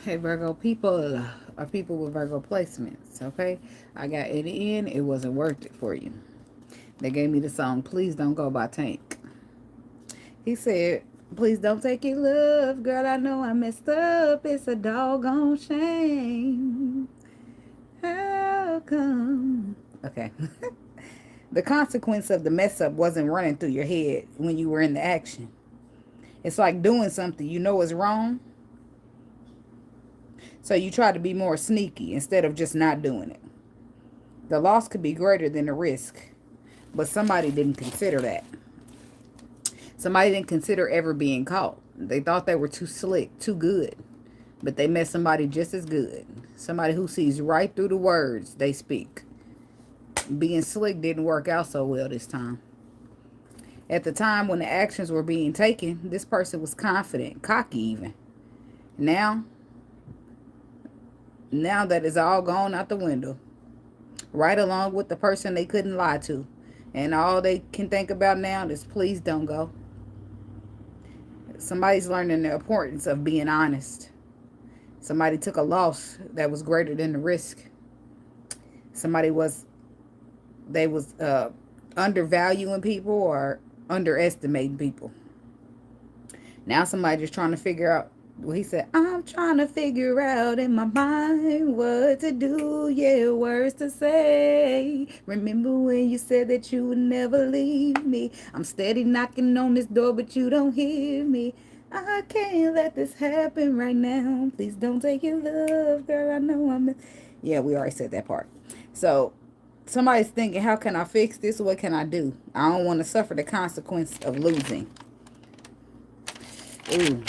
Hey, Virgo people are people with Virgo placements, okay? I got in the end, it wasn't worth it for you. They gave me the song Please Don't Go by Tank. He said, please don't take your love, girl. I know I messed up. It's a doggone shame. How come? Okay. The consequence of the mess up wasn't running through your head when you were in the action. It's like doing something you know is wrong, so you try to be more sneaky instead of just not doing it. The loss could be greater than the risk, but somebody didn't consider that. Somebody didn't consider ever being caught. They thought they were too slick, too good, but they met somebody just as good. Somebody who sees right through the words they speak. Being slick didn't work out so well this time. At the time when the actions were being taken, this person was confident, cocky even. Now, now that is all gone out the window, right along with the person they couldn't lie to. And all they can think about now is please don't go. Somebody's learning the importance of being honest. Somebody took a loss that was greater than the risk. Somebody was undervaluing people or underestimating people. Now somebody just trying to figure out. Well, he said, I'm trying to figure out in my mind what to do, yeah, words to say. Remember when you said that you would never leave me? I'm steady knocking on this door, but you don't hear me. I can't let this happen right now. Please don't take your love, girl. I know Yeah, we already said that part. So somebody's thinking, how can I fix this? What can I do? I don't want to suffer the consequence of losing. Ooh,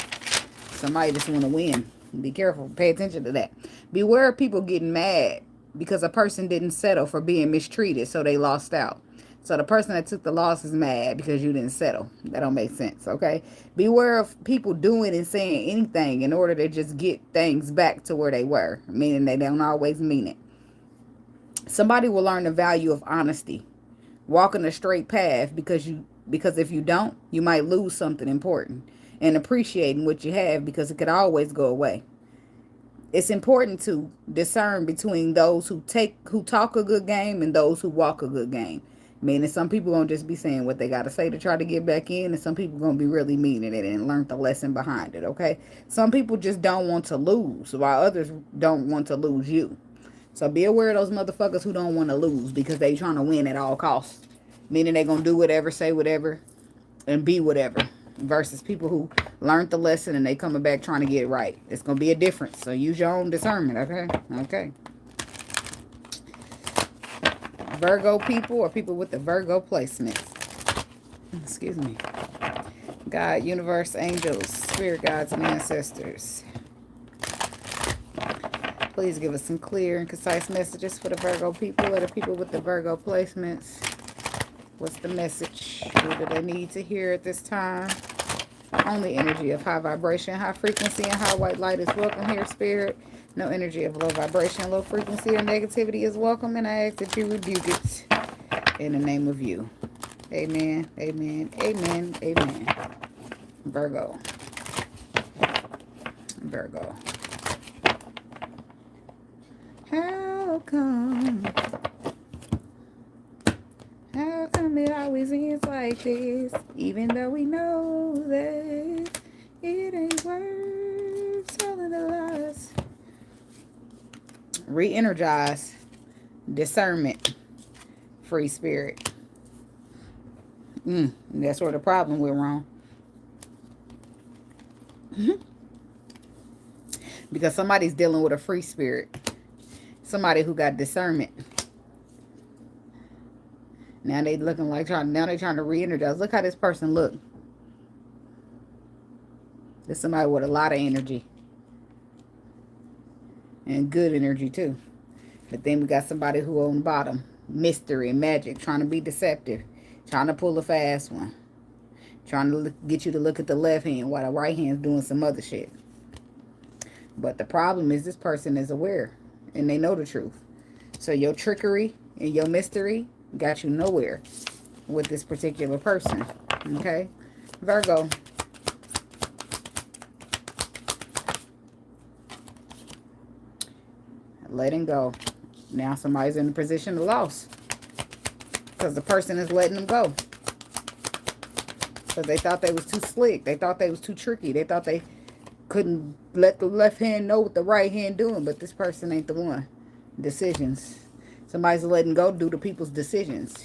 somebody just want to win. Be careful. Pay attention to that. Beware of people getting mad because a person didn't settle for being mistreated, so they lost out. So the person that took the loss is mad because you didn't settle. That don't make sense, okay? Beware of people doing and saying anything in order to just get things back to where they were, meaning they don't always mean it. Somebody will learn the value of honesty. Walking a straight path because if you don't, you might lose something important, and appreciating what you have because it could always go away. It's important to discern between those who talk a good game and those who walk a good game. Meaning some people gonna just be saying what they gotta say to try to get back in, and some people gonna be really meaning it and learn the lesson behind it, okay? Some people just don't want to lose, while others don't want to lose you. So be aware of those motherfuckers who don't want to lose because they trying to win at all costs. Meaning they going to do whatever, say whatever, and be whatever. Versus people who learned the lesson and they coming back trying to get it right. It's going to be a difference. So use your own discernment, okay? Okay. Virgo people or people with the Virgo placement. Excuse me. God, universe, angels, spirit guides, and ancestors. Please give us some clear and concise messages for the Virgo people or the people with the Virgo placements. What's the message? What do they need to hear at this time? Only energy of high vibration, high frequency, and high white light is welcome here, Spirit. No energy of low vibration, low frequency, or negativity is welcome, and I ask that you rebuke it in the name of you. Amen, amen, amen, amen. Virgo. Virgo. How come? How come it always ends like this? Even though we know that it ain't worth telling the lies. Re-energize. Discernment. Free spirit. That's where the problem went wrong. Because somebody's dealing with a free spirit. Somebody who got discernment. Now they looking like now they trying to re-energize. Look how this person look. This somebody with a lot of energy. And good energy too. But then we got somebody who on the bottom. Mystery and magic. Trying to be deceptive. Trying to pull a fast one. Trying to get you to look at the left hand while the right hand's doing some other shit. But the problem is this person is aware. And they know the truth. So your trickery and your mystery got you nowhere with this particular person. Okay? Virgo. Letting go. Now somebody's in a position of loss. Because the person is letting them go. Because they thought they was too slick. They thought they was too tricky. They thought they couldn't let the left hand know what the right hand doing. But this person ain't the one. Decisions. Somebody's letting go due to people's decisions.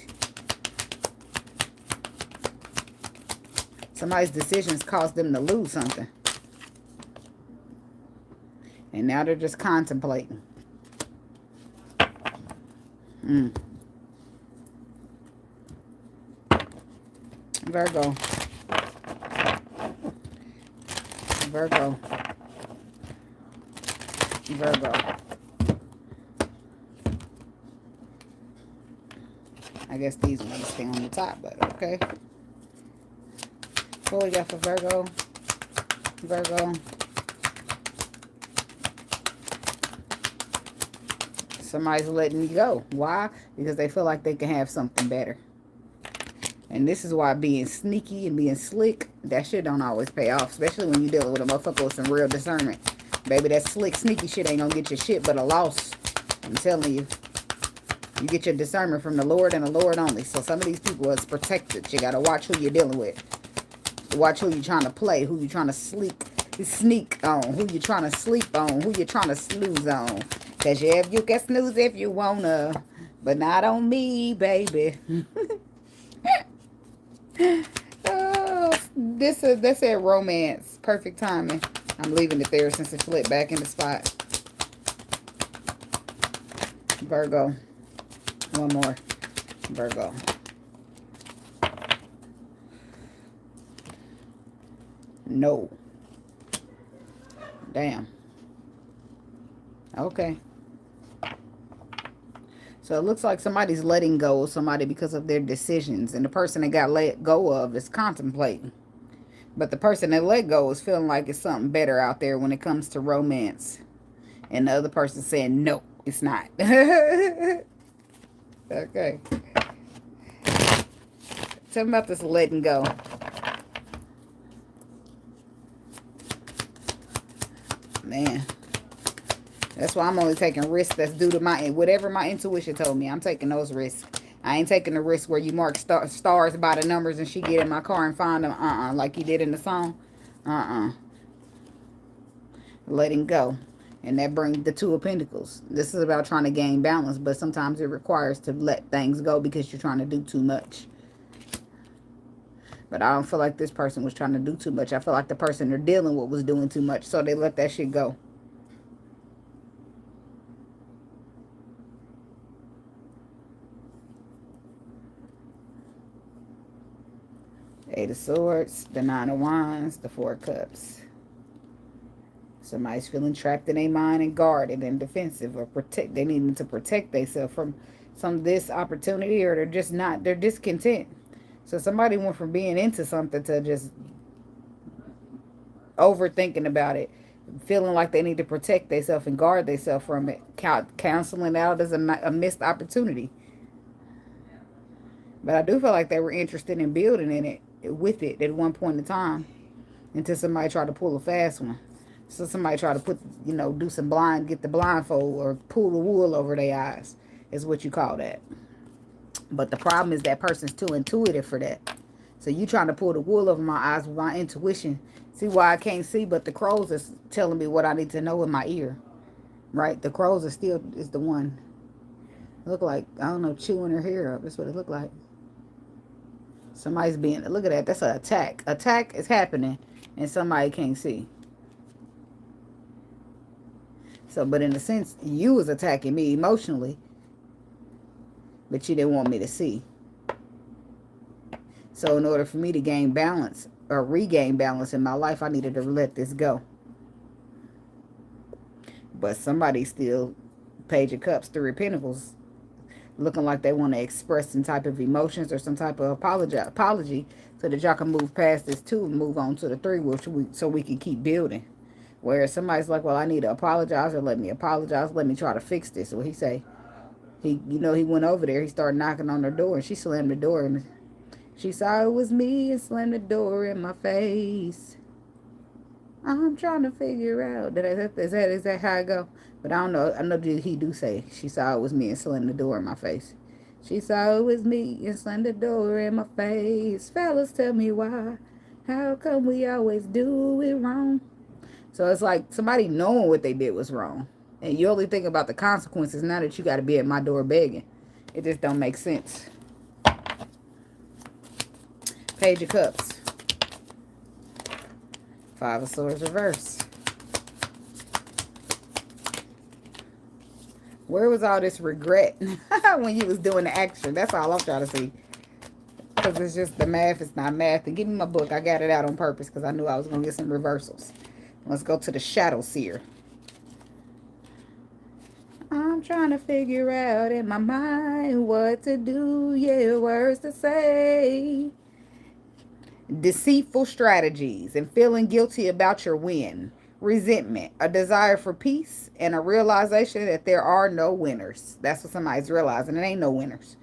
Somebody's decisions caused them to lose something. And now they're just contemplating. Virgo. Virgo. Virgo. I guess these ones stay on the top, but okay. What we got for Virgo? Virgo. Somebody's letting you go. Why? Because they feel like they can have something better. And this is why being sneaky and being slick, that shit don't always pay off. Especially when you're dealing with a motherfucker with some real discernment. Baby, that slick, sneaky shit ain't gonna get you shit but a loss. I'm telling you. You get your discernment from the Lord and the Lord only. So some of these people is protected. You gotta watch who you're dealing with. Watch who you're trying to play. Who you're trying to sneak on. Who you're trying to sleep on. Who you're trying to snooze on. Because yeah, you can snooze if you wanna. But not on me, baby. Oh, that's a romance. Perfect timing. I'm leaving it there since it flipped back in the spot. Virgo. One more. Virgo. No. Damn. Okay. So it looks like somebody's letting go of somebody because of their decisions. And the person that got let go of is contemplating. But the person that let go is feeling like it's something better out there when it comes to romance. And the other person saying, no, it's not. Okay. Tell me about this letting go. Man. That's why I'm only taking risks that's due to whatever my intuition told me. I'm taking those risks. I ain't taking the risk where you mark stars by the numbers and she get in my car and find them. Like you did in the song. Letting go. And that brings the Two of Pentacles. This is about trying to gain balance. But sometimes it requires to let things go because you're trying to do too much. But I don't feel like this person was trying to do too much. I feel like the person they're dealing with was doing too much. So they let that shit go. Eight of Swords, the Nine of Wands, the Four of Cups. Somebody's feeling trapped in their mind and guarded and defensive or protect. They need to protect themselves from some of this opportunity, or they're just not, they're discontent. So somebody went from being into something to just overthinking about it, feeling like they need to protect themselves and guard themselves from it, canceling out as a missed opportunity. But I do feel like they were interested in building in it, with it at one point in time, until somebody tried to pull a fast one. So somebody tried to put, you know, do some get the blindfold or pull the wool over their eyes, is what you call that. But the problem is that person's too intuitive for that. So you trying to pull the wool over my eyes with my intuition. See why I can't see, but the crows is telling me what I need to know in my ear. Right? The crows is the one. Look like, I don't know, chewing her hair up. That's what it look like. Somebody's being, look at that. That's an attack. Attack is happening and somebody can't see. So, but in a sense, you was attacking me emotionally, but you didn't want me to see. So in order for me to gain balance or regain balance in my life, I needed to let this go. But somebody still, Page of Cups, Three of Pentacles, looking like they want to express some type of emotions or some type of apology so that y'all can move past this two and move on to the three, so we can keep building. Whereas somebody's like, well, I need to apologize, or let me apologize, let me try to fix this. So he say, he went over there, he started knocking on her door, and she slammed the door, and she saw it was me and slammed the door in my face. I'm trying to figure out. Is that how I go? But I don't know. I know he do say she saw it was me and slammed the door in my face. She saw it was me and slammed the door in my face. Fellas, tell me why. How come we always do it wrong? So it's like somebody knowing what they did was wrong. And you only think about the consequences now that you got to be at my door begging. It just don't make sense. Page of Cups. Five of Swords reverse. Where was all this regret when you was doing the action? That's all I'm trying to see. Because it's just the math. It's not math. And give me my book. I got it out on purpose because I knew I was going to get some reversals. Let's go to the Shadow Seer. I'm trying to figure out in my mind what to do. Yeah, words to say. Deceitful strategies and feeling guilty about your win. Resentment, a desire for peace, and a realization that there are no winners. That's what somebody's realizing. It ain't no winners.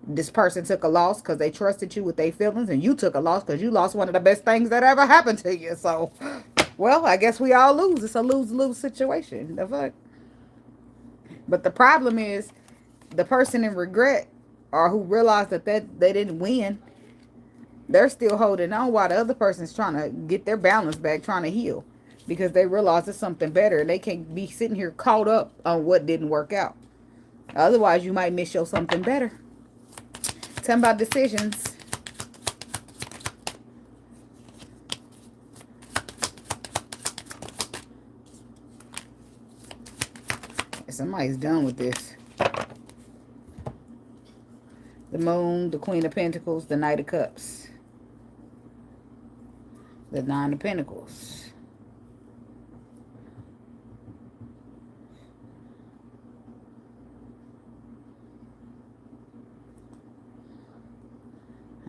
This person took a loss because they trusted you with their feelings, and you took a loss because you lost one of the best things that ever happened to you. So, well, I guess we all lose. It's a lose-lose situation. The fuck? But the problem is the person in regret or who realized that they didn't win, they're still holding on while the other person's trying to get their balance back, trying to heal. Because they realize it's something better. And they can't be sitting here caught up on what didn't work out. Otherwise, you might miss your something better. Tell me about decisions. Somebody's done with this. The Moon, the Queen of Pentacles, the Knight of Cups. The Nine of Pentacles.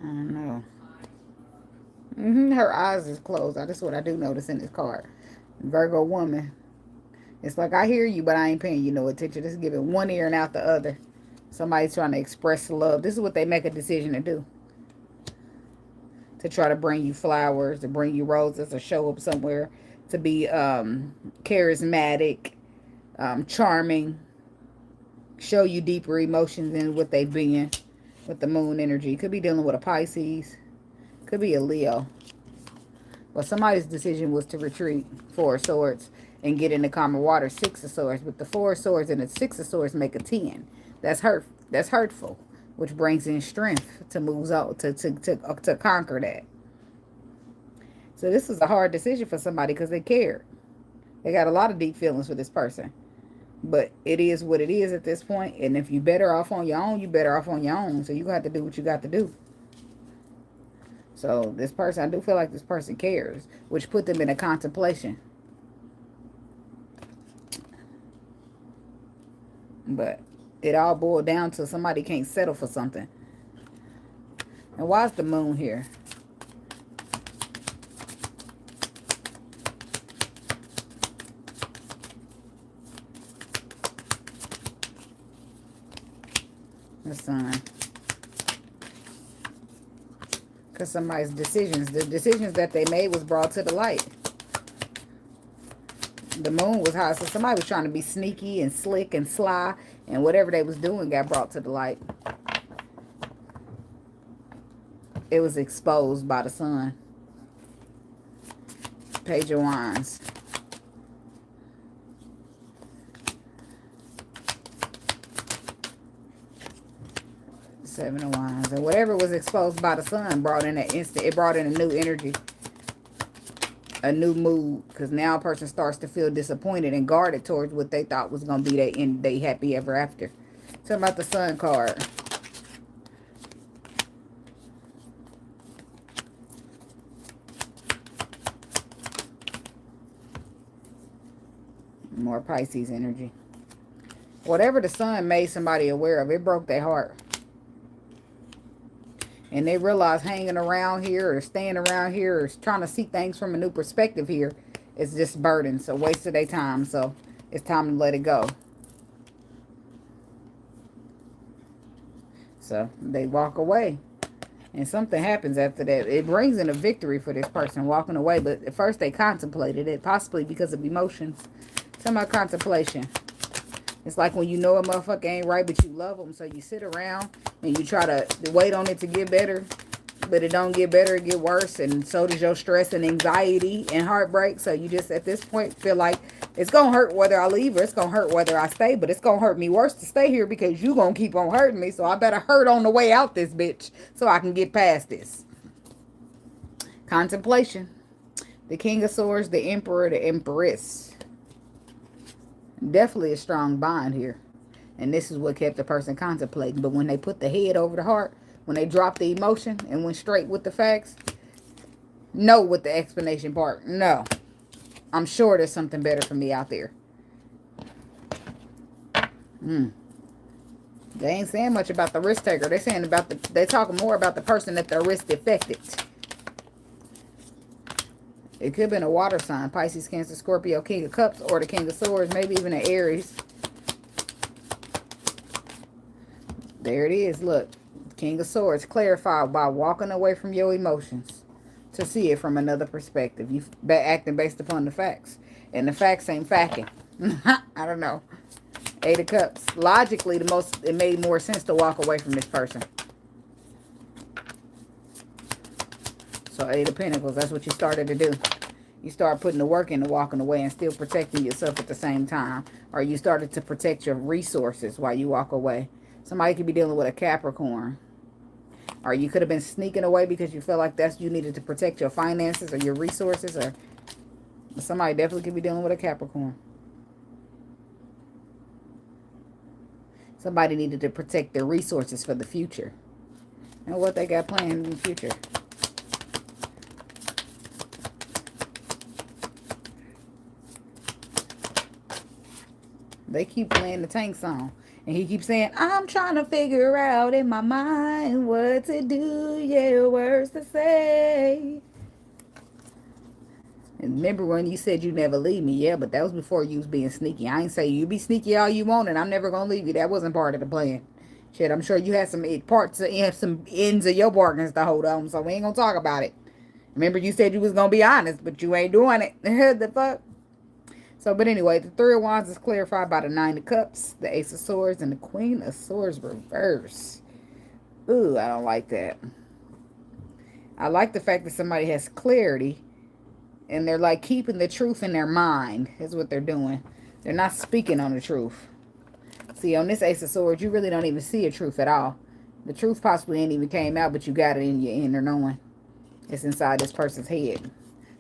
I don't know. Her eyes is closed. That's what I do notice in this card. Virgo woman. It's like I hear you, but I ain't paying you no attention. Just giving one ear and out the other. Somebody's trying to express love. This is what they make a decision to do. To try to bring you flowers, to bring you roses, or show up somewhere. To be charismatic, charming. Show you deeper emotions than what they've been. With the moon energy. Could be dealing with a Pisces. Could be a Leo. But somebody's decision was to retreat. Four of Swords. And get into calmer water. Six of Swords. But the Four of Swords and the Six of Swords make a 10. That's hurtful. Which brings in strength to move out. To conquer that. So this is a hard decision for somebody. Because they cared. They got a lot of deep feelings for this person. But it is what it is at this point. And if you're better off on your own, you're better off on your own. So you got to do what you got to do. So this person, I do feel like this person cares. Which put them in a contemplation. But it all boiled down to somebody can't settle for something. And why is the moon here? The Sun. Because somebody's decisions, the decisions that they made was brought to the light. The moon was hot, so somebody was trying to be sneaky and slick and sly, and whatever they was doing got brought to the light. It was exposed by the sun. Page of Wands. Seven of Wands. And whatever was exposed by the sun brought in that instant. It brought in a new energy. A new mood. Because now a person starts to feel disappointed and guarded towards what they thought was going to be their end day happy ever after. Talk about the Sun card. More Pisces energy. Whatever the sun made somebody aware of, it broke their heart. And they realize hanging around here or staying around here or trying to see things from a new perspective here is just burden. So waste of their time. So it's time to let it go. So they walk away. And something happens after that. It brings in a victory for this person walking away. But at first they contemplated it, possibly because of emotions. Talking about contemplation. It's like when you know a motherfucker ain't right, but you love them. So you sit around and you try to wait on it to get better. But it don't get better, it get worse. And so does your stress and anxiety and heartbreak. So you just at this point feel like it's going to hurt whether I leave or it's going to hurt whether I stay. But it's going to hurt me worse to stay here because you going to keep on hurting me. So I better hurt on the way out this bitch so I can get past this. Contemplation. The King of Swords, the Emperor, the Empress. Definitely a strong bond here. And this is what kept the person contemplating. But when they put the head over the heart, when they dropped the emotion and went straight with the facts, no with the explanation part. No. I'm sure there's something better for me out there. They ain't saying much about the risk taker. They're saying about they're talking more about the person that the risk affected. It could have been a water sign. Pisces, Cancer, Scorpio, King of Cups, or the King of Swords. Maybe even an Aries. There it is. Look. King of Swords. Clarify by walking away from your emotions to see it from another perspective. You acting based upon the facts. And the facts ain't facking. I don't know. Eight of Cups. Logically, it made more sense to walk away from this person. So Eight of Pentacles, that's what you started to do. You start putting the work into walking away and still protecting yourself at the same time. Or you started to protect your resources while you walk away. Somebody could be dealing with a Capricorn. Or you could have been sneaking away because you felt like you needed to protect your finances or your resources. Or somebody definitely could be dealing with a Capricorn. Somebody needed to protect their resources for the future. And what they got planned in the future. They keep playing the Tank song. And he keeps saying, I'm trying to figure out in my mind what to do. Yeah, words to say. And remember when you said you never leave me? Yeah, but that was before you was being sneaky. I ain't say you be sneaky all you want and I'm never going to leave you. That wasn't part of the plan. Shit, I'm sure you had some parts, some ends of your bargains to hold on. So we ain't going to talk about it. Remember you said you was going to be honest, but you ain't doing it. The fuck? So, but anyway, the Three of Wands is clarified by the Nine of Cups, the Ace of Swords, and the Queen of Swords reverse. Ooh, I don't like that. I like the fact that somebody has clarity, and they're like keeping the truth in their mind, is what they're doing. They're not speaking on the truth. See, on this Ace of Swords, you really don't even see a truth at all. The truth possibly ain't even came out, but you got it in your inner knowing. It's inside this person's head.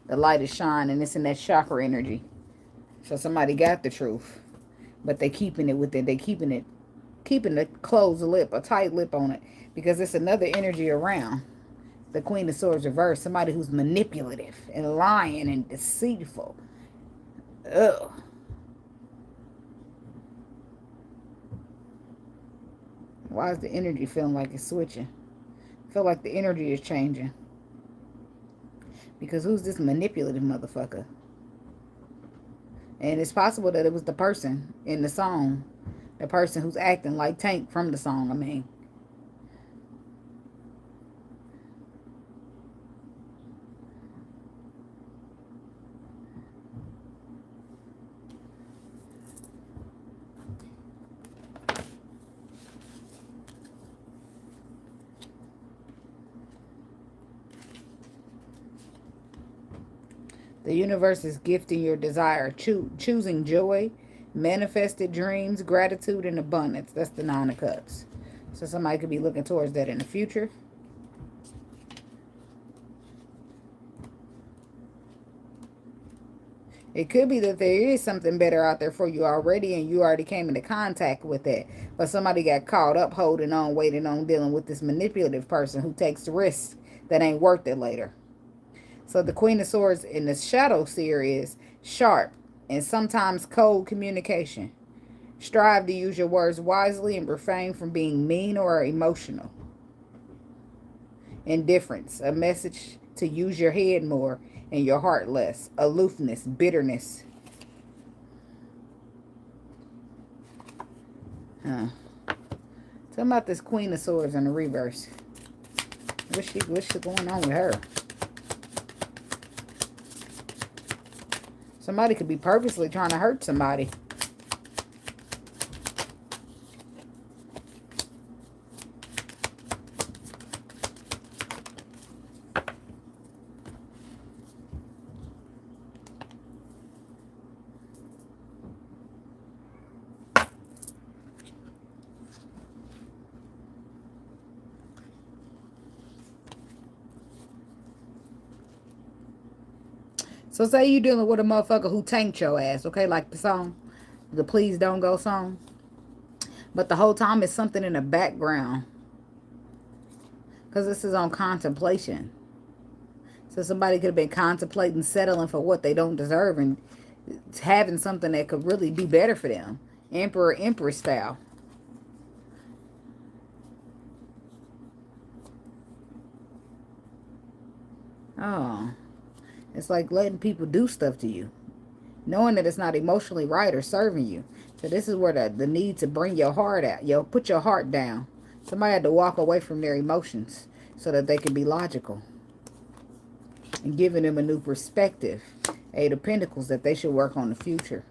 The light is shining, it's in that chakra energy. So somebody got the truth, but they keeping it with it. They keeping the closed lip, a tight lip on it, because it's another energy around. The Queen of Swords reverse, somebody who's manipulative and lying and deceitful. Ugh. Why is the energy feeling like it's switching? I feel like the energy is changing. Because who's this manipulative motherfucker? And it's possible that it was the person in the song. The person who's acting like Tank from the song, I mean. The universe is gifting your desire, choosing joy, manifested dreams, gratitude, and abundance. That's the Nine of Cups. So somebody could be looking towards that in the future. It could be that there is something better out there for you already and you already came into contact with it. But somebody got caught up holding on, waiting on, dealing with this manipulative person who takes risks that ain't worth it later. So the Queen of Swords in the Shadow series, sharp and sometimes cold communication. Strive to use your words wisely and refrain from being mean or emotional. Indifference, a message to use your head more and your heart less. Aloofness, bitterness. Tell me about this Queen of Swords in the reverse. What's going on with her? Somebody could be purposely trying to hurt somebody. So say you dealing with a motherfucker who tanked your ass, okay? Like the song, the Please Don't Go song. But the whole time it's something in the background. Because this is on contemplation. So somebody could have been contemplating settling for what they don't deserve and having something that could really be better for them. Emperor, Empress style. Oh. It's like letting people do stuff to you, knowing that it's not emotionally right or serving you. So this is where the need to bring your heart out. Put your heart down. Somebody had to walk away from their emotions so that they can be logical. And giving them a new perspective. Eight of Pentacles, that they should work on the future.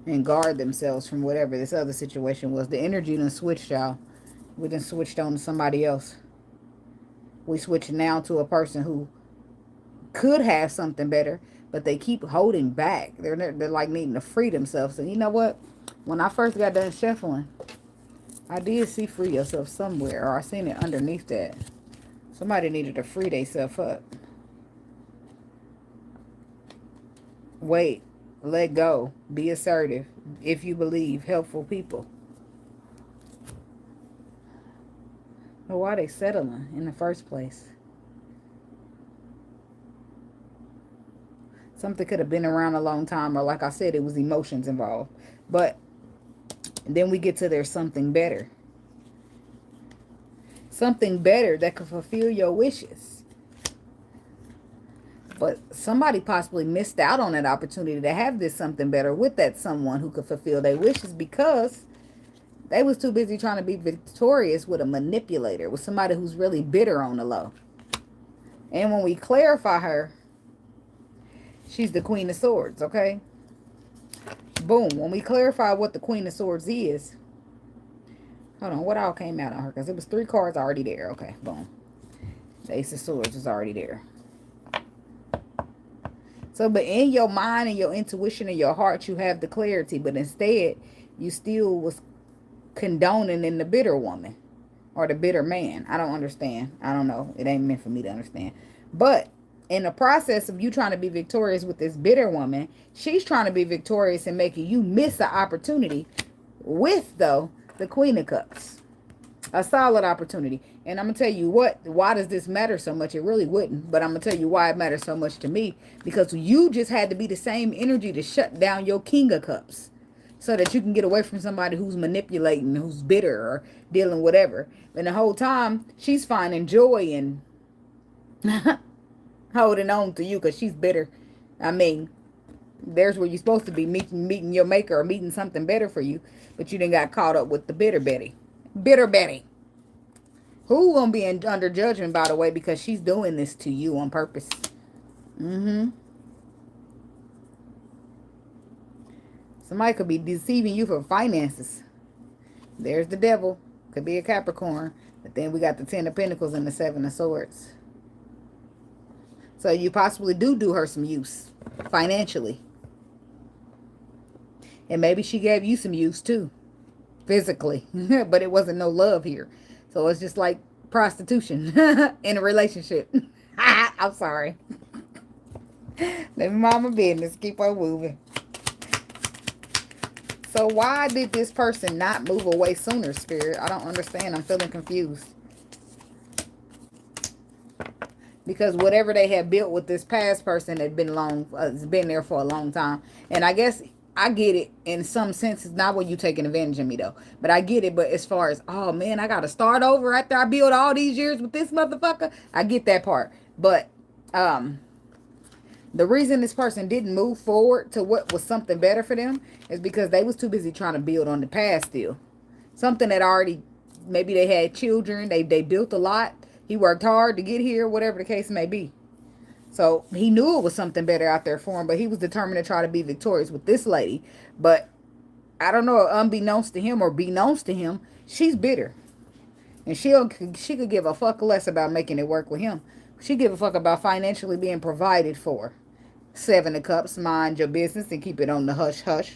And guard themselves from whatever this other situation was. The energy done switched, y'all. We done switched on to somebody else. We switched now to a person who could have something better, but they keep holding back. They're like needing to free themselves. So you know what? When I first got done shuffling, I did see free yourself somewhere, or I seen it underneath that. Somebody needed to free themselves up. Wait, let go, be assertive. If you believe, helpful people. But why are they settling in the first place? Something could have been around a long time, or like I said, it was emotions involved. But then we get to there's something better. Something better that could fulfill your wishes. But somebody possibly missed out on that opportunity to have this something better with that someone who could fulfill their wishes because they was too busy trying to be victorious with a manipulator, with somebody who's really bitter on the low. And when we clarify her, she's the Queen of Swords, okay? Boom. When we clarify what the Queen of Swords is. Hold on. What all came out on her? Because it was 3 cards already there. Okay, boom. The Ace of Swords is already there. So, but in your mind and your intuition and your heart, you have the clarity. But instead, you still was condoning in the bitter woman. Or the bitter man. I don't understand. I don't know. It ain't meant for me to understand. But in the process of you trying to be victorious with this bitter woman, she's trying to be victorious and making you miss the opportunity with, though, the Queen of Cups. A solid opportunity. And I'm going to tell you what, why does this matter so much? It really wouldn't. But I'm going to tell you why it matters so much to me. Because you just had to be the same energy to shut down your King of Cups. So that you can get away from somebody who's manipulating, who's bitter or dealing whatever. And the whole time, she's finding joy in holding on to you because she's bitter. I mean, there's where you're supposed to be meeting your maker or meeting something better for you. But you done got caught up with the bitter Betty. Bitter Betty. Who gonna be under judgment, by the way, because she's doing this to you on purpose. Somebody could be deceiving you for finances. There's the devil. Could be a Capricorn. But then we got the 10 of Pentacles and the 7 of Swords. So you possibly do her some use financially. And maybe she gave you some use too. Physically. But it wasn't no love here. So it's just like prostitution in a relationship. I'm sorry. Let me mind my business. Keep on moving. So why did this person not move away sooner, Spirit? I don't understand. I'm feeling confused. Because whatever they had built with this past person had been has been there for a long time. And I guess I get it in some sense. It's not when you taking advantage of me, though. But I get it. But as far as, oh, man, I got to start over after I build all these years with this motherfucker. I get that part. But the reason this person didn't move forward to what was something better for them is because they was too busy trying to build on the past still. Something that already, maybe they had children. They built a lot. He worked hard to get here, whatever the case may be. So he knew it was something better out there for him, but he was determined to try to be victorious with this lady. But I don't know, unbeknownst to him or beknownst to him, she's bitter. And she could give a fuck less about making it work with him. She give a fuck about financially being provided for. 7 of Cups, mind your business and keep it on the hush hush.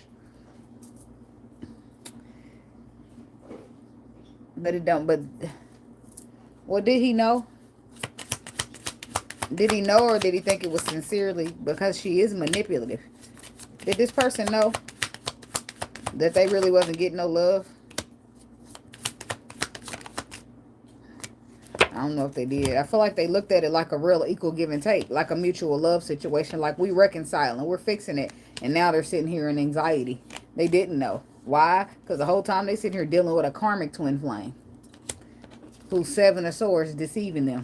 But it don't, but well, did he know? Did he know, or did he think it was sincerely? Because she is manipulative. Did this person know that they really wasn't getting no love? I don't know if they did. I feel like they looked at it like a real equal give and take. Like a mutual love situation. Like we reconciling. We're fixing it. And now they're sitting here in anxiety. They didn't know. Why? Because the whole time they sitting here dealing with a karmic twin flame. Who's 7 of Swords deceiving them.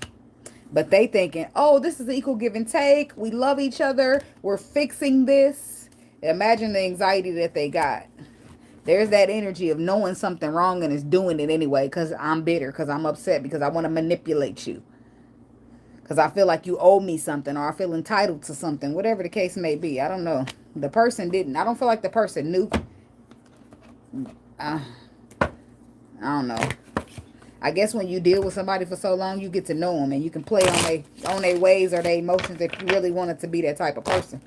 But they thinking, oh, this is an equal give and take. We love each other. We're fixing this. Imagine the anxiety that they got. There's that energy of knowing something wrong and is doing it anyway because I'm bitter, because I'm upset, because I want to manipulate you. Because I feel like you owe me something or I feel entitled to something, whatever the case may be. I don't know. The person didn't. I don't feel like the person knew. I don't know. I guess when you deal with somebody for so long, you get to know them and you can play on their ways or their emotions if you really wanted to be that type of person.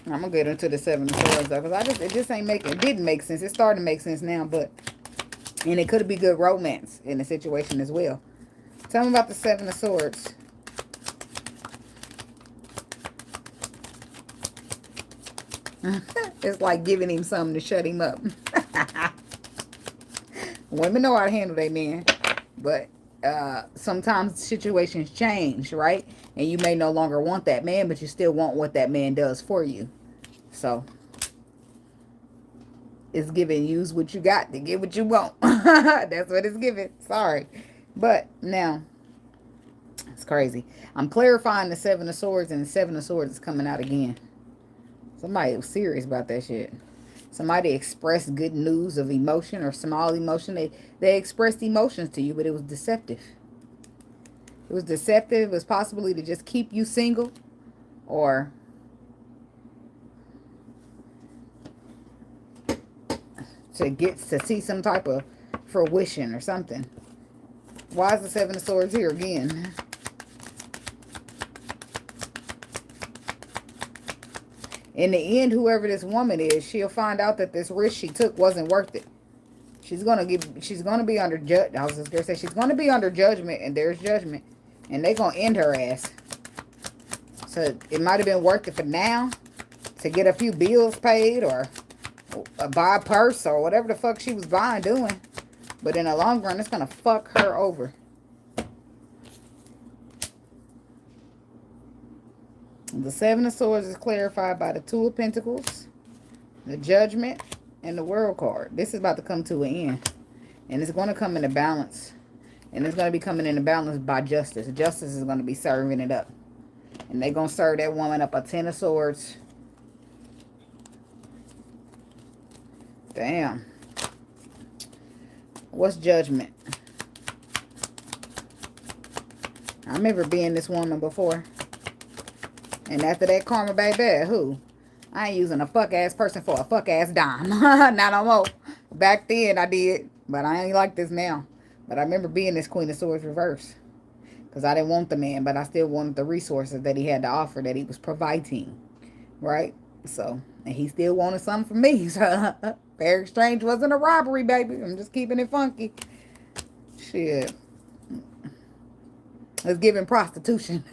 I'm gonna get into the 7 of Swords though, because it just ain't making. It didn't make sense. It's starting to make sense now, but and it could be good romance in the situation as well. Tell me about the 7 of Swords. It's like giving him something to shut him up. Women know how to handle their man, but sometimes situations change, right? And you may no longer want that man, but you still want what that man does for you. So it's giving, use what you got to get what you want. That's what it's giving. Sorry. But now, it's crazy. I'm clarifying the 7 of Swords, and the 7 of Swords is coming out again. Somebody was serious about that shit. Somebody expressed good news of emotion or small emotion. They expressed emotions to you, but it was deceptive. It was deceptive. It was possibly to just keep you single or to see some type of fruition or something. Why is the 7 of Swords here again? In the end, whoever this woman is, she'll find out that this risk she took wasn't worth it. She's gonna be under judgment. I was just gonna say she's gonna be under judgment, and there's judgment, and they're gonna end her ass. So it might have been worth it for now to get a few bills paid or buy a purse or whatever the fuck she was doing. But in the long run, it's gonna fuck her over. The 7 of Swords is clarified by the 2 of Pentacles, the Judgment, and the World card. This is about to come to an end. And it's going to come into balance. And it's going to be coming into balance by justice. Justice is going to be serving it up. And they're going to serve that woman up a 10 of Swords. Damn. What's Judgment? I remember being this woman before. And after that karma, baby, who? I ain't using a fuck-ass person for a fuck-ass dime. Not no more. Back then, I did. But I ain't like this now. But I remember being this Queen of Swords reverse. Because I didn't want the man, but I still wanted the resources that he had to offer, that he was providing. Right? So, and he still wanted something from me. So, fair exchange wasn't a robbery, baby. I'm just keeping it funky. Shit. Let's give him prostitution.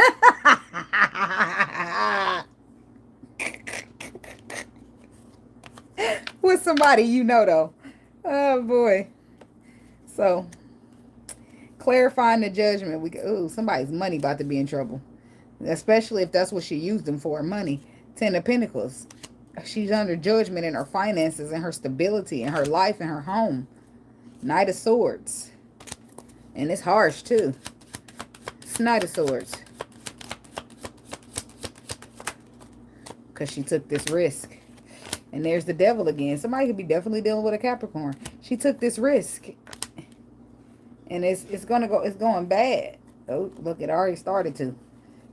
With somebody you know, though. Oh, boy. So, clarifying the judgment. Ooh, somebody's money about to be in trouble. Especially if that's what she used them for, money. 10 of Pentacles. She's under judgment in her finances and her stability and her life and her home. Knight of Swords. And it's harsh, too. It's Knight of Swords. Because she took this risk. And there's the Devil again. Somebody could be definitely dealing with a Capricorn. She took this risk. And it's going bad. Oh, look, it already started to.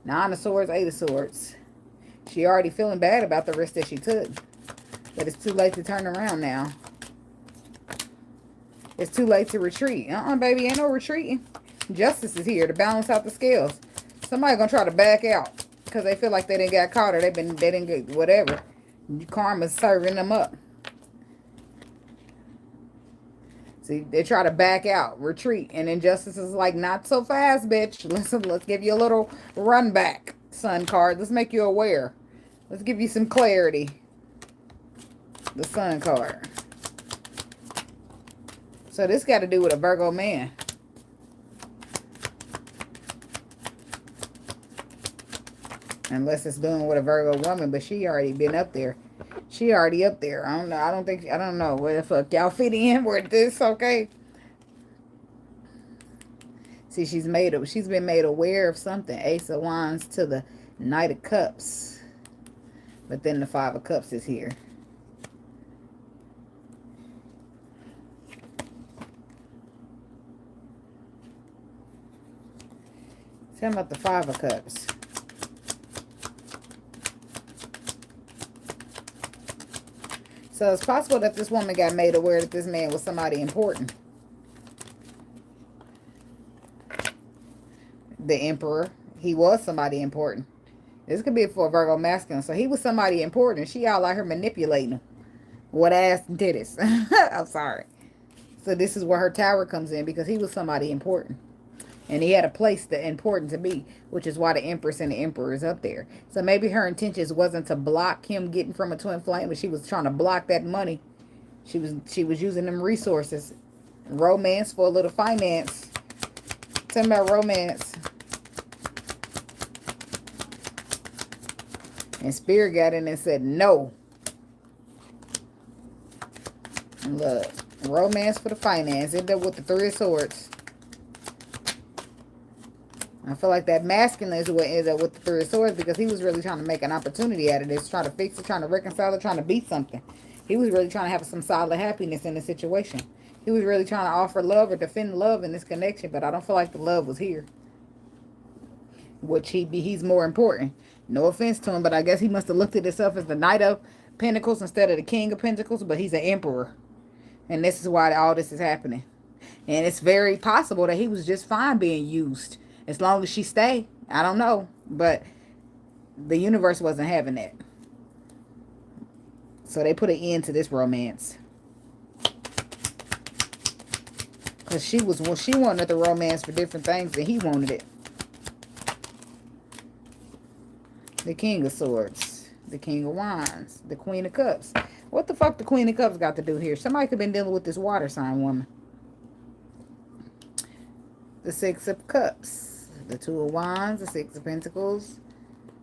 Nine of Swords, Eight of Swords. She already feeling bad about the risk that she took. But it's too late to turn around now. It's too late to retreat. Baby, ain't no retreating. Justice is here to balance out the scales. Somebody gonna try to back out because they feel like they didn't get caught or they didn't get whatever. Karma's serving them up. See, they try to back out, retreat, and then Justice is like, not so fast, bitch. Listen, let's give you a little run back, Sun card. Let's make you aware. Let's give you some clarity. The Sun card. So this got to do with a Virgo man. Unless it's doing with a Virgo woman, but she already been up there. She already up there. I don't know. I don't know where the fuck y'all fit in with this, okay? See, she's been made aware of something. Ace of Wands to the Knight of Cups. But then the Five of Cups is here. Tell me about the Five of Cups. So it's possible that this woman got made aware that this man was somebody important. The Emperor. He was somebody important. This could be for a Virgo masculine. So he was somebody important. She all out here manipulating him. What ass and titties. I'm sorry. So this is where her tower comes in because he was somebody important. And he had a place that important to be, which is why the Empress and the Emperor is up there. So maybe her intentions wasn't to block him getting from a twin flame, but she was trying to block that money. She was using them resources. Romance for a little finance. Tell me about romance. And Spirit got in and said no. Look, romance for the finance. Ended up with the Three of Swords. I feel like that masculine is what ended up with the Three of Swords because he was really trying to make an opportunity out of this, trying to fix it, trying to reconcile it, trying to beat something. He was really trying to have some solid happiness in the situation. He was really trying to offer love or defend love in this connection, but I don't feel like the love was here. Which he's more important. No offense to him, but I guess he must have looked at himself as the Knight of Pentacles instead of the King of Pentacles, but he's an Emperor. And this is why all this is happening. And it's very possible that he was just fine being used. As long as she stay, I don't know. But the universe wasn't having that. So they put an end to this romance. Because she wanted the romance for different things and he wanted it. The King of Swords. The King of Wands. The Queen of Cups. What the fuck the Queen of Cups got to do here? Somebody could have been dealing with this water sign woman. The Six of Cups. The Two of Wands, the Six of Pentacles,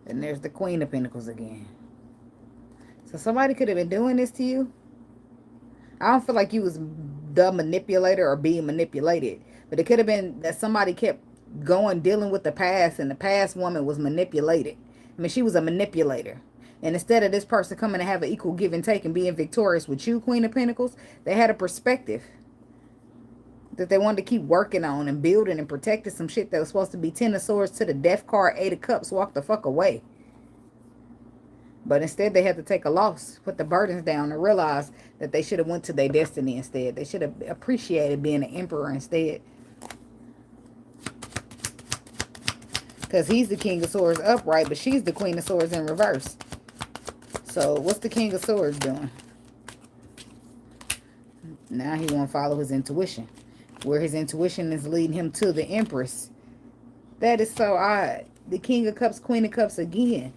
and there's the Queen of Pentacles again. So somebody could have been doing this to you. I don't feel like you was the manipulator or being manipulated, but it could have been that somebody kept dealing with the past, and the past woman was manipulated. I mean, she was a manipulator. And instead of this person coming to have an equal give and take and being victorious with you, Queen of Pentacles, they had a perspective that they wanted to keep working on and building and protecting some shit that was supposed to be Ten of Swords to the Death card, Eight of Cups, walk the fuck away. But instead they had to take a loss, put the burdens down and realize that they should have went to their destiny instead. They should have appreciated being an emperor instead. Because he's the King of Swords upright, but she's the Queen of Swords in reverse. So what's the King of Swords doing? Now he won't follow his intuition. Where his intuition is leading him to the Empress. That is so odd. The King of Cups, Queen of Cups again.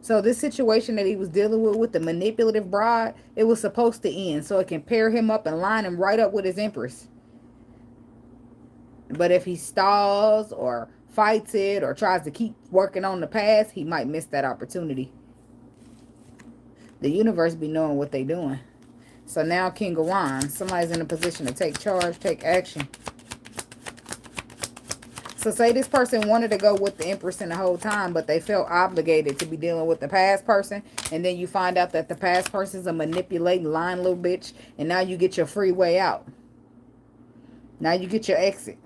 So this situation that he was dealing with the manipulative bride, it was supposed to end. So it can pair him up and line him right up with his Empress. But if he stalls or fights it or tries to keep working on the past, he might miss that opportunity. The universe be knowing what they doing. So now King of Wands. Somebody's in a position to take charge, take action. So say this person wanted to go with the Empress in the whole time, but they felt obligated to be dealing with the past person. And then you find out that the past person's a manipulating, lying little bitch. And now you get your free way out. Now you get your exit.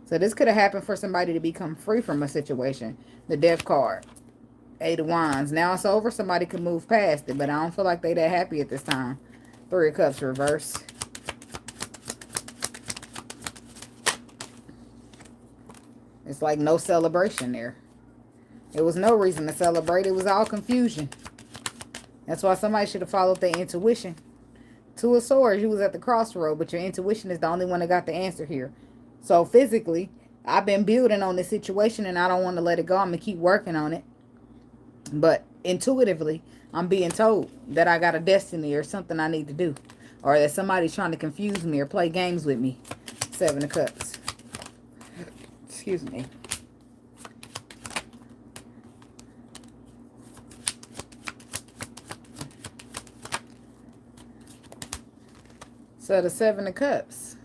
So this could have happened for somebody to become free from a situation. The Death card. 8 of Wands. Now it's over. Somebody could move past it. But I don't feel like they that happy at this time. 3 of Cups reverse. It's like no celebration there. There was no reason to celebrate. It was all confusion. That's why somebody should have followed their intuition. 2 of Swords. You was at the crossroad. But your intuition is the only one that got the answer here. So physically, I've been building on this situation and I don't want to let it go. I'm going to keep working on it. But intuitively, I'm being told that I got a destiny or something I need to do. Or that somebody's trying to confuse me or play games with me. 7 of Cups. Excuse me. So the 7 of Cups.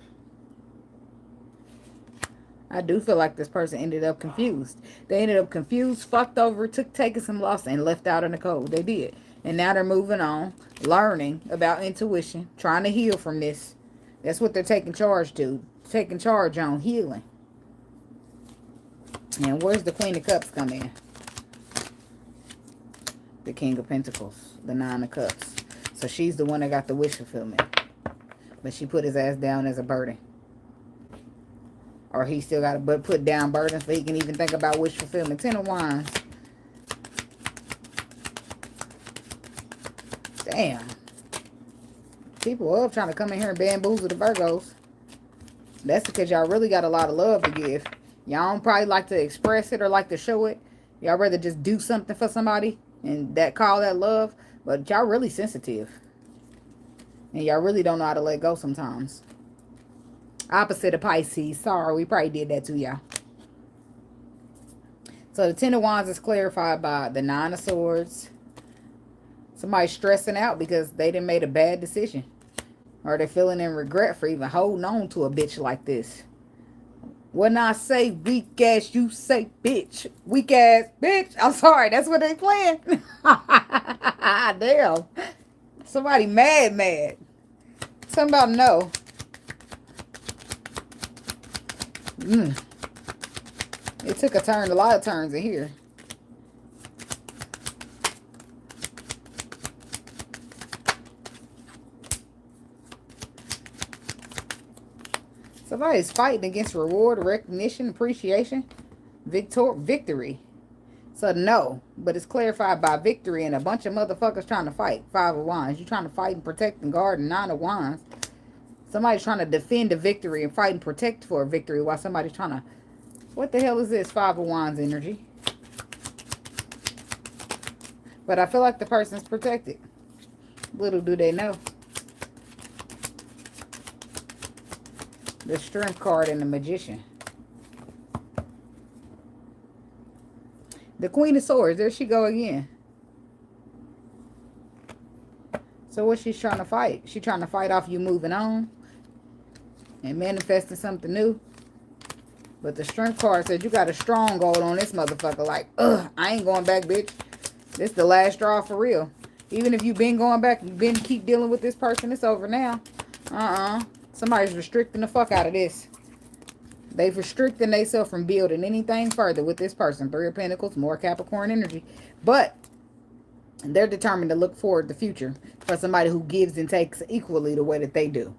I do feel like this person ended up confused. They ended up confused, fucked over, taking some loss, and left out in the cold. They did. And now they're moving on, learning about intuition, trying to heal from this. That's what they're taking charge to. Taking charge on healing. And where's the Queen of Cups come in? The King of Pentacles. The 9 of Cups. So she's the one that got the wish fulfillment. But she put his ass down as a burden. Or he still got to put down burdens so he can even think about wish fulfillment. 10 of Wands. Damn. People up trying to come in here and bamboozle the Virgos. That's because y'all really got a lot of love to give. Y'all don't probably like to express it or like to show it. Y'all rather just do something for somebody and that call that love. But y'all really sensitive. And y'all really don't know how to let go sometimes. Opposite of Pisces. Sorry, we probably did that to y'all. So the 10 of Wands is clarified by the 9 of Swords. Somebody stressing out because they done made a bad decision. Or they're feeling in regret for even holding on to a bitch like this. When I say weak ass, you say bitch. Weak ass bitch. I'm sorry, that's what they playing. Damn. Somebody mad. Something about no. It took a turn, a lot of turns in here. Somebody's fighting against reward, recognition, appreciation, victory. So no, but it's clarified by victory and a bunch of motherfuckers trying to fight. 5 of Wands. You trying to fight and protect and guard. And 9 of Wands. Somebody's trying to defend a victory and fight and protect for a victory while somebody's trying to... What the hell is this? 5 of Wands energy. But I feel like the person's protected. Little do they know. The Strength card and the Magician. The Queen of Swords. There she go again. So what she's trying to fight? She's trying to fight off you moving on and manifesting something new. But the Strength card says you got a stronghold on this motherfucker. Like, I ain't going back, bitch. This the last straw for real. Even if you've been going back and been keep dealing with this person, it's over now. Somebody's restricting the fuck out of this. They've restricted themselves from building anything further with this person. 3 of Pentacles, more Capricorn energy. But they're determined to look forward to the future for somebody who gives and takes equally the way that they do.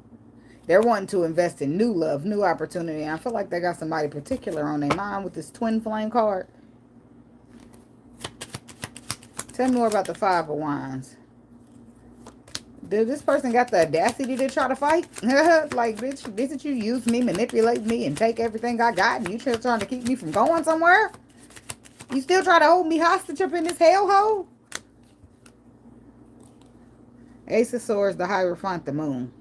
They're wanting to invest in new love, new opportunity. And I feel like they got somebody particular on their mind with this twin flame card. Tell me more about the 5 of Wands. Did this person got the audacity to try to fight? Like, bitch, didn't you use me, manipulate me, and take everything I got? And you still trying to keep me from going somewhere? You still try to hold me hostage up in this hellhole? Ace of Swords, the Hierophant, the Moon.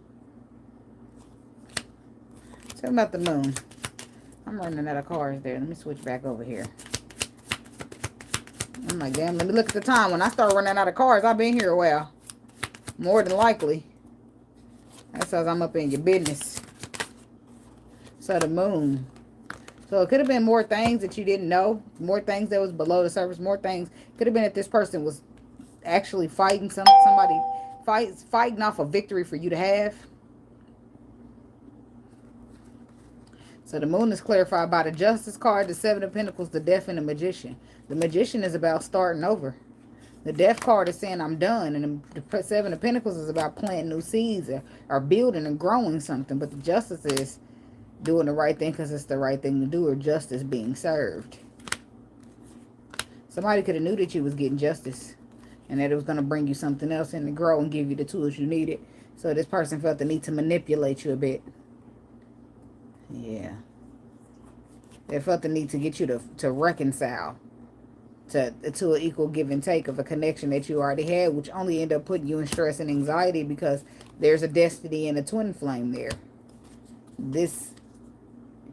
Tell me about the Moon. I'm running out of cards there. Let me switch back over here. I'm like, damn, let me look at the time. When I start running out of cards, I've been here a while. More than likely. That says I'm up in your business. So the Moon. So it could have been more things that you didn't know. More things that was below the surface. More things. Could have been that this person was actually fighting somebody. Fighting off a victory for you to have. So the moon is clarified by the Justice card, the Seven of Pentacles, the Death, and the Magician. The Magician is about starting over. The Death card is saying I'm done. And the Seven of Pentacles is about planting new seeds or building and growing something. But the Justice is doing the right thing because it's the right thing to do, or justice being served. Somebody could have knew that you was getting justice and that it was going to bring you something else in to grow and give you the tools you needed. So this person felt the need to manipulate you a bit. Yeah. They felt the need to get you to reconcile to an equal give and take of a connection that you already had, which only ended up putting you in stress and anxiety because there's a destiny and a twin flame there. This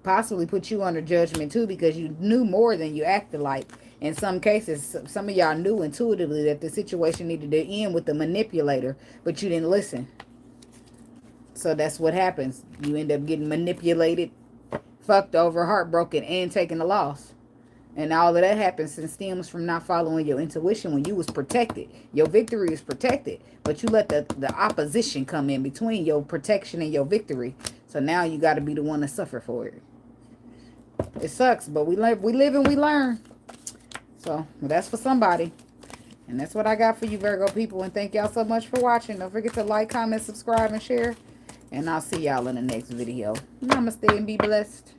possibly put you under judgment too because you knew more than you acted like. In some cases, some of y'all knew intuitively that the situation needed to end with the manipulator, but you didn't listen. So that's what happens. You end up getting manipulated, fucked over, heartbroken, and taking a loss. And all of that happens and stems from not following your intuition when you was protected. Your victory is protected, but you let the opposition come in between your protection and your victory. So now you got to be the one to suffer for it. It sucks, but we live and we learn. So that's for somebody. And that's what I got for you, Virgo people. And thank y'all so much for watching. Don't forget to like, comment, subscribe, and share. And I'll see y'all in the next video. Namaste and be blessed.